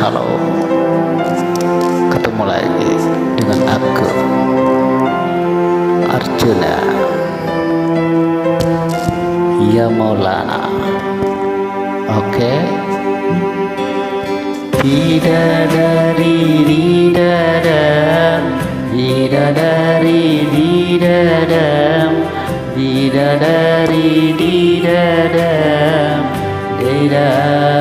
halo, ketemu lagi dengan aku Arjuna ya Maulana. Oke, bidadari bidadam, bidadari bidadam, bidadari bidadam, bidadam.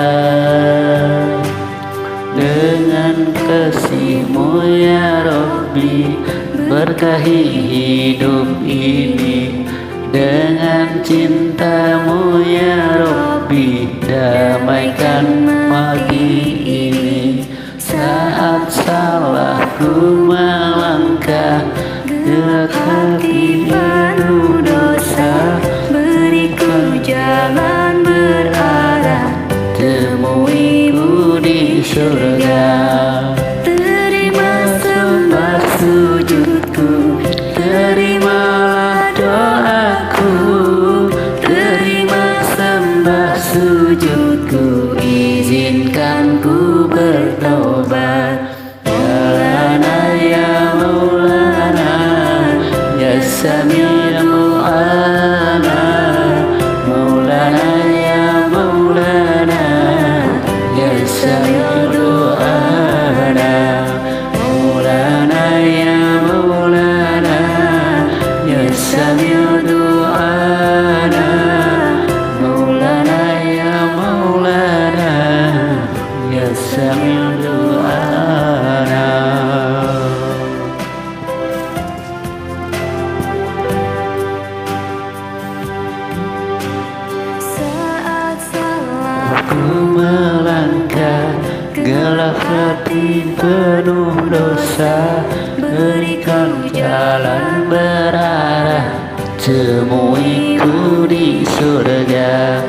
Dengan kasih-Mu ya Rabbi, berkahi hidup ini. Dengan cinta-Mu ya Rabbi, damaikan pagi ini. Saat salahku melangkah, gelap hati penuh dosa, beriku jalan berarah, temuimu di surga. Terima sembah sujudku, terimalah doaku. Terima sembah sujudku, izinkan ku bertobat. Maulana ya Maulana, ya Sami' Maulana. Maulana ya Maulana, ya Sami' doana. Maulana ya Maulana, ya Sami' doana. Maulana ya Maulana, ya Sami' doana. Saat salah Aku melangkah, gelap hati penuh dosa, berikan jalan berarah, temuiku di surga.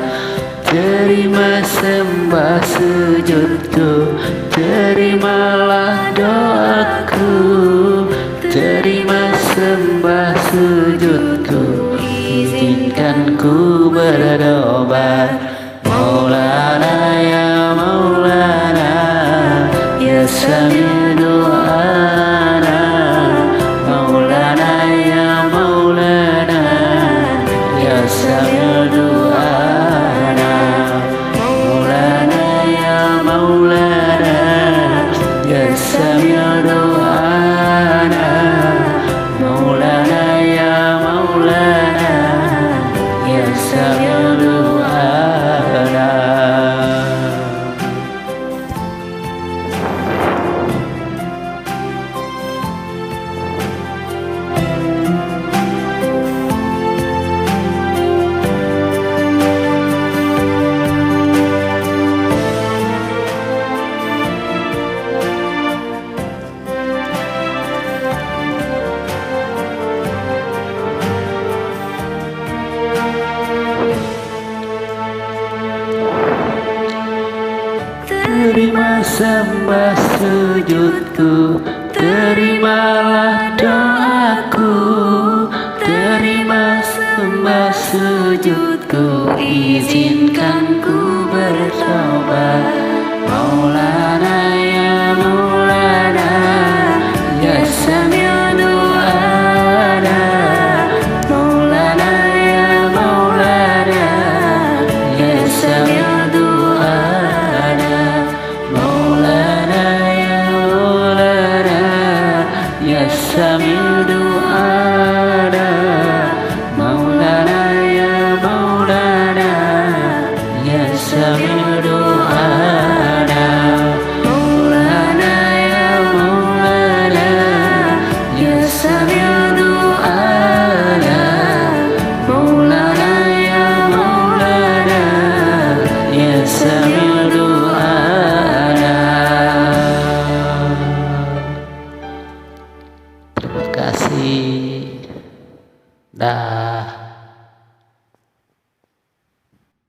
Terima sembah sujudku, terimalah doaku. Terima sembah sujudku, izinkan ku berdoa. Maulana ya Maulana, ya Sami' doana. Maulana ya Maulana, ya Sami' doana. Maulana ya Maulana, ya Sami' doana. Maulana ya Maulana, ya Sami' doana. Terima sembah sujudku, terimalah doaku. Terima sembah sujudku, izinkan ku bertobat. Maulana ya Maulana, ya Sami' doana. Maulana ya Maulana, ya Sami' doana. Maulana ya Maulana, ya Sami' doana. Maulana ya Maulana, ya Sami' doana. Maulana ya Maulana, ya Sami' doana. Maulana ya Maulana, ya Sami' doana. Terima kasih. Dah.